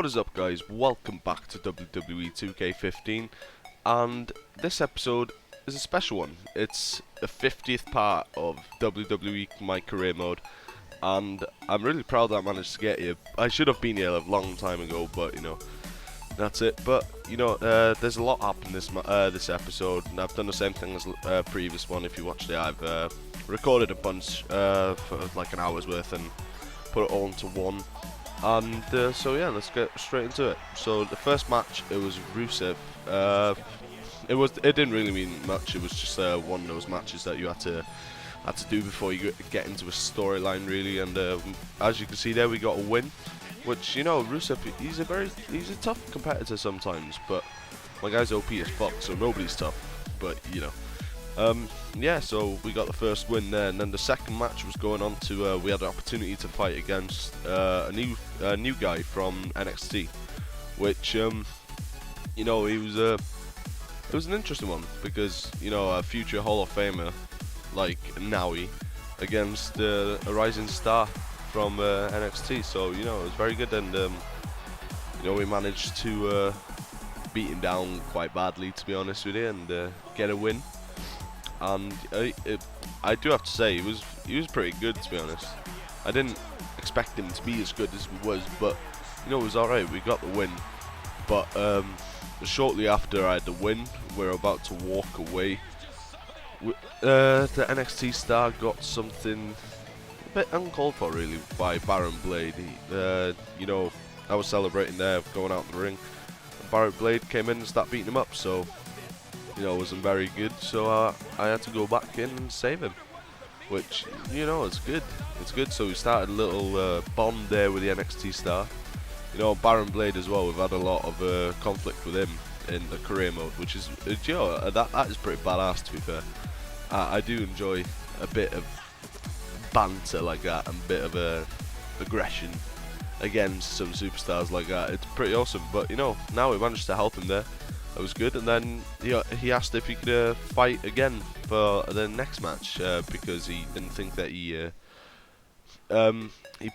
What is up, guys? Welcome back to WWE 2k15, and this episode is a special one. It's the 50th part of WWE My Career Mode, and I'm really proud that I managed to get here. I should have been here a long time ago, but that's it. But there's a lot happened this episode, and I've done the same thing as previous one. If you watched it, I've recorded a bunch for like an hour's worth and put it all into one. And so yeah, let's get straight into it. So the first match, it was Rusev. It didn't really mean much. It was just one of those matches that you had to do before you get into a storyline, really. And as you can see there, we got a win. Which, Rusev, he's a tough competitor sometimes, but my guy's OP as fuck, so nobody's tough. But yeah, so we got the first win there, and then the second match was going on to we had an opportunity to fight against a new guy from NXT, which it was an interesting one because a future Hall of Famer like Naui against a rising star from NXT, so it was very good, and we managed to beat him down quite badly, to be honest with you, and get a win. And I do have to say, he was pretty good, to be honest. I didn't expect him to be as good as he was, but it was alright. We got the win. But shortly after I had the win, we were about to walk away. The NXT star got something a bit uncalled for, really, by Baron Blade. I was celebrating there, going out the ring. Baron Blade came in and started beating him up, so it wasn't very good, so I had to go back in and save him, which, it's good. It's good, so we started a little bond there with the NXT star. Baron Blade as well, we've had a lot of conflict with him in the career mode, which is, that is pretty badass, to be fair. I do enjoy a bit of banter like that, and a bit of aggression against some superstars like that. It's pretty awesome, but, now we managed to help him there. That was good, and then he asked if he could fight again for the next match because he didn't think that he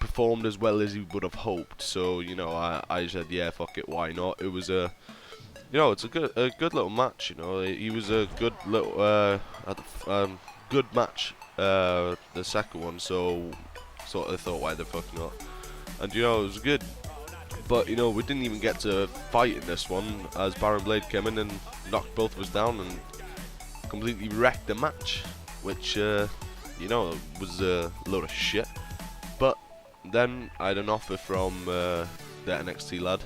performed as well as he would have hoped. So I said, yeah, fuck it, why not? It was it's a good little match. He was a good little good match. The second one, so I thought, why the fuck not? And it was good. But we didn't even get to fight in this one, as Baron Blade came in and knocked both of us down and completely wrecked the match, which was a load of shit. But then I had an offer from the NXT lad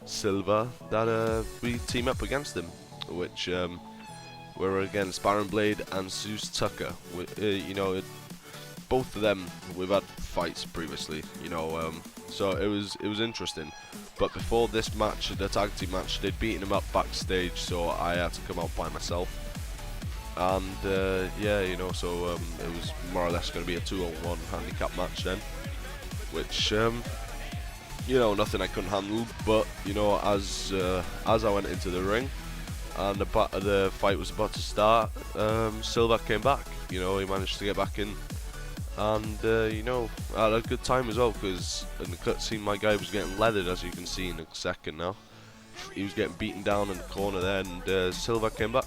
Silva that we team up against him, which were against Baron Blade and Zeus Tucker. Both of them, we've had fights previously, so it was interesting. But before this match, the tag team match, they'd beaten him up backstage, so I had to come out by myself. And so it was more or less going to be a 2-on-1 handicap match then, which nothing I couldn't handle. But as I went into the ring and the fight was about to start, Silva came back. He managed to get back in. And I had a good time as well, because in the cutscene my guy was getting leathered, as you can see in a second now. He was getting beaten down in the corner there, and Silva came back.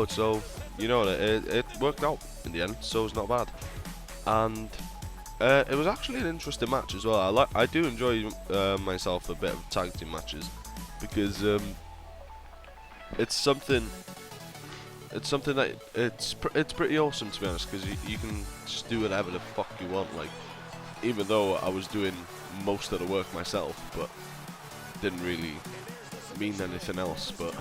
So it worked out in the end, so it's not bad. And it was actually an interesting match as well. I do enjoy myself a bit of tag team matches, because it's something that it's pretty awesome, to be honest, because you can just do whatever the fuck you want. Like, even though I was doing most of the work myself, but didn't really mean anything else. But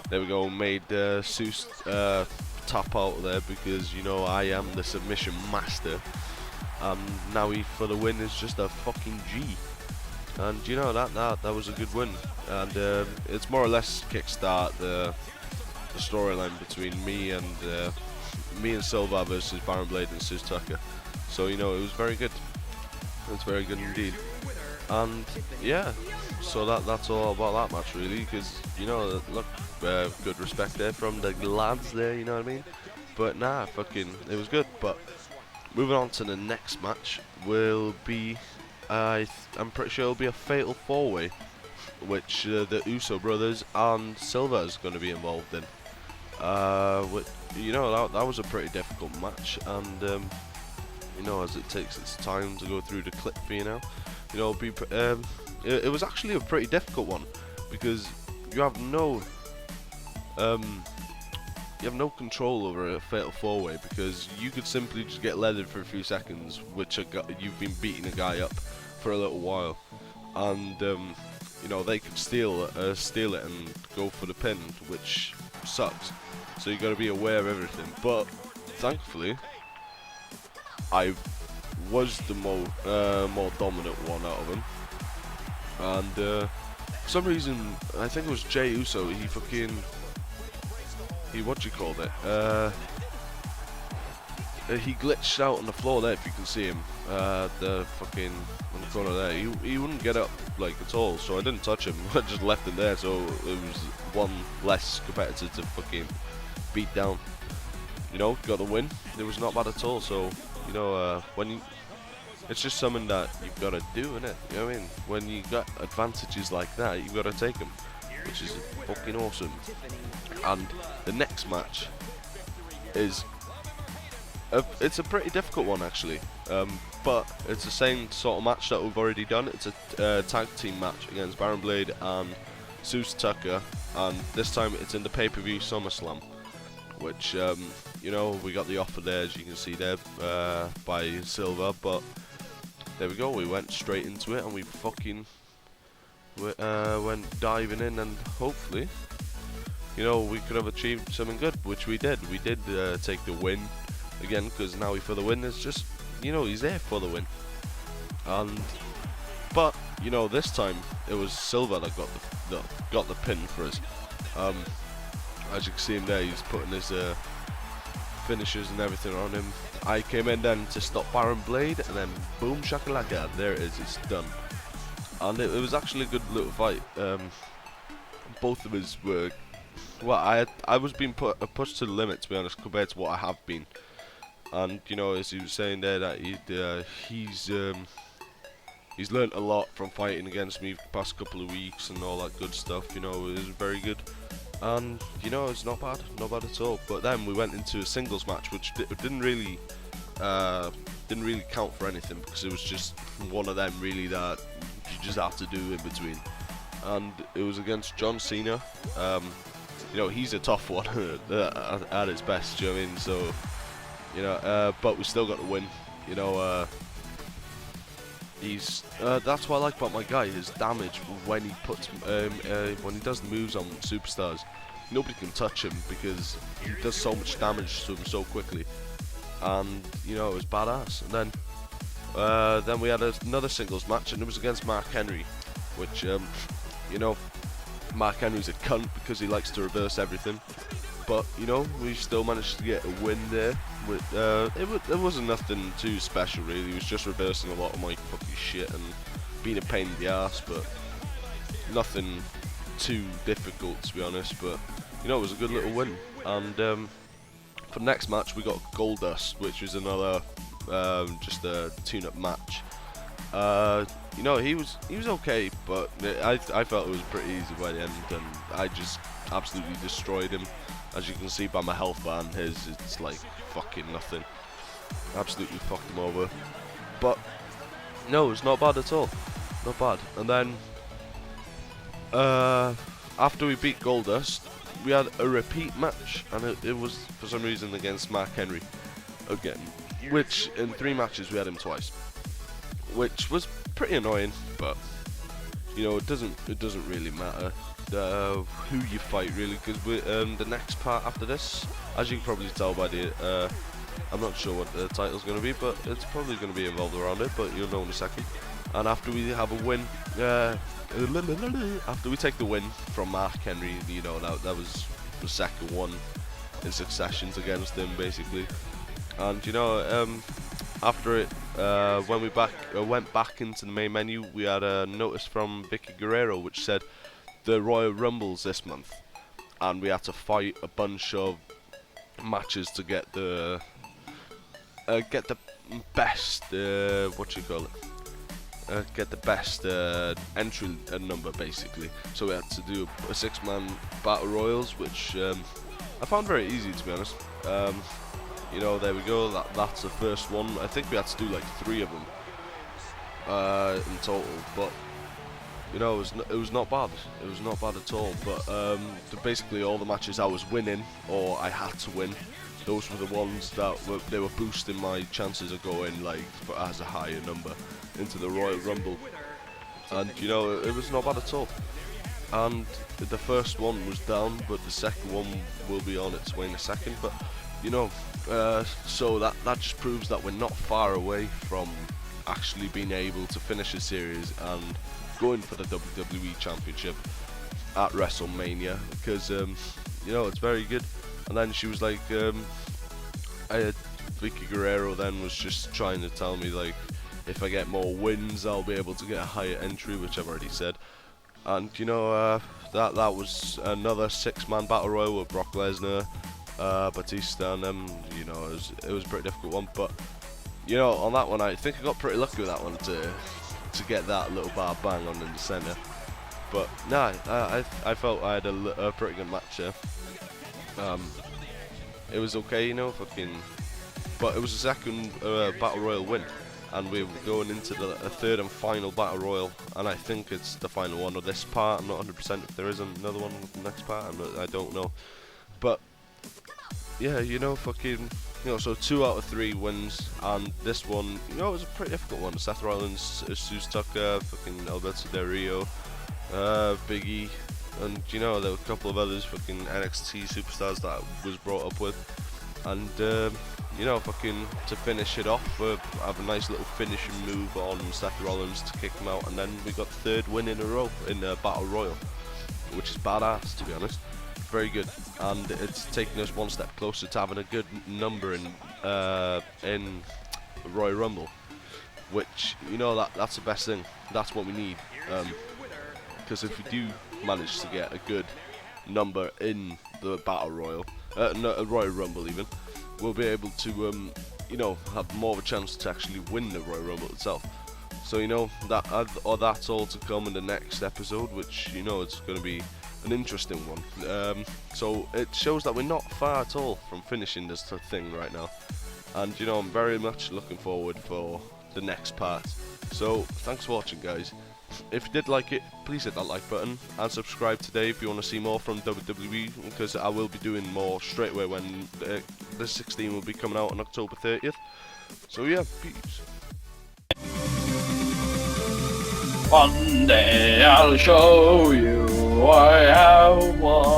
there we go. Made Zeus tap out there, because I am the submission master, and now he for the win is just a fucking G. And that was a good win, and it's more or less kickstart the storyline between me and Silva versus Baron Blade and Zeus Tucker. So it was very good. It was very good indeed. And yeah, so that's all about that match, really, because look, good respect there from the lads there, you know what I mean. But nah, fucking, it was good. But moving on to the next match will be I'm pretty sure it'll be a fatal 4-way, which the Uso brothers and Silva is going to be involved in. You know, that was a pretty difficult match, and you know, as it takes its time to go through the clip for you now, you know, it was actually a pretty difficult one, because you have no control over a fatal 4-way, because you could simply just get leaded for a few seconds, which you've been beating a guy up for a little while, and you know, they could steal it and go for the pin, which sucks. So you got to be aware of everything. But thankfully, I was the more dominant one out of them, and for some reason, I think it was Jey Uso. What you call it? He glitched out on the floor there. If you can see him, the fucking on the corner there. He wouldn't get up like at all. So I didn't touch him. I just left him there. So it was one less competitor to fucking beat down. You know, got the win. It was not bad at all. So you know, it's just something that you've got to do, innit? You know what I mean? When you got advantages like that, you've got to take them, which is fucking awesome. And the next match is it's a pretty difficult one actually, but it's the same sort of match that we've already done. It's a tag team match against Baron Blade and Zeus Tucker, and this time it's in the pay-per-view SummerSlam, which you know, we got the offer there, as you can see there, by Silva, but there we go, we went straight into it and we fucking went diving in, and hopefully, you know, we could have achieved something good, which we did. We did take the win again, because now for the win is just, you know, he's there for the win. And but you know, this time it was Silva that got the pin for us. As you can see him there, he's putting his finishers and everything on him. I came in then to stop Baron Blade, and then boom shakalaka, there it is, it's done. And it was actually a good little fight. Both of us were, well, I was being pushed to the limit, to be honest, compared to what I have been. And you know, as he was saying there, that he's learnt a lot from fighting against me the past couple of weeks and all that good stuff. You know, it was very good, and you know, it's not bad at all. But then we went into a singles match, which didn't really count for anything, because it was just one of them really that you just have to do in between, and it was against John Cena. You know, he's a tough one at his best, do you know what I mean? So, you know, but we still got the win. You know, that's what I like about my guy, his damage when he puts when he does the moves on superstars. Nobody can touch him because he does so much damage to him so quickly, and you know, it was badass. And then we had another singles match, and it was against Mark Henry, which you know, Mark Henry's a cunt because he likes to reverse everything, but you know, we still managed to get a win there. It wasn't nothing too special really. He was just reversing a lot of my fucking shit and being a pain in the ass, but nothing too difficult, to be honest. But you know, it was a good little win. And for the next match we got Goldust, which was another just a tune-up match. You know, he was okay, but I felt it was pretty easy by the end, and I just absolutely destroyed him. As you can see by my health bar and his, it's like fucking nothing. Absolutely fucked him over. But no, it's not bad at all. Not bad. And then after we beat Goldust, we had a repeat match, and it was for some reason against Mark Henry again, which in 3 matches we had him twice, which was pretty annoying. But you know, it doesn't really matter who you fight really, because the next part after this, as you can probably tell by the I'm not sure what the title's going to be, but it's probably going to be involved around it, but you'll know in a second. And after we have a win, after we take the win from Mark Henry, you know, that was the second one in successions against him basically. And you know, after it, when we went back into the main menu, we had a notice from Vicky Guerrero which said the Royal Rumble's this month, and we had to fight a bunch of matches to get the best what you call it, get the best entry number basically. So we had to do a 6-man battle royals, which I found very easy, to be honest. You know, there we go. That's the first one. I think we had to do like 3 of them in total, but you know, it was not bad. It was not bad at all. But basically, all the matches I was winning, or I had to win, those were the ones that they were boosting my chances of going like as a higher number into the Royal Rumble. And you know, it was not bad at all. And the first one was down, but the second one will be on its way in a second. But you know, so that just proves that we're not far away from actually being able to finish a series and going for the WWE Championship at WrestleMania, because you know, it's very good. And then she was like, Vicky Guerrero then was just trying to tell me like, if I get more wins, I'll be able to get a higher entry, which I've already said. And you know, that was another 6-man battle royal with Brock Lesnar, Batista, and them. You know, it was a pretty difficult one, but you know, on that one, I think I got pretty lucky with that one to get that little bar bang on in the centre. But nah, I felt I had a pretty good match there. It was okay, you know, but it was a second battle royal win, and we were going into the third and final battle royal, and I think it's the final one of this part. I'm not 100% if there is another one with the next part. I don't know, but yeah, you know, you know, so 2 out of 3 wins, and this one, you know, it was a pretty difficult one. Seth Rollins, Jesus Tucker, Alberto Del Rio, Big E, and you know, there were a couple of others, NXT superstars that I was brought up with, and you know, to finish it off, have a nice little finishing move on Seth Rollins to kick him out, and then we got the 3rd win in a row in Battle Royal, which is badass, to be honest. Very good, and it's taking us one step closer to having a good number in Royal Rumble, which, you know, that's the best thing. That's what we need, because if we do manage to get a good number in the Battle Royal, no, Royal Rumble even, we'll be able to you know, have more of a chance to actually win the Royal Rumble itself. So you know, that's all to come in the next episode, which, you know, it's going to be an interesting one. So it shows that we're not far at all from finishing this thing right now, and you know, I'm very much looking forward for the next part. So thanks for watching, guys. If you did like it, please hit that like button and subscribe today if you want to see more from WWE, because I will be doing more straight away when the 16 will be coming out on October 30th. So yeah, peace. One day I'll show you I have won.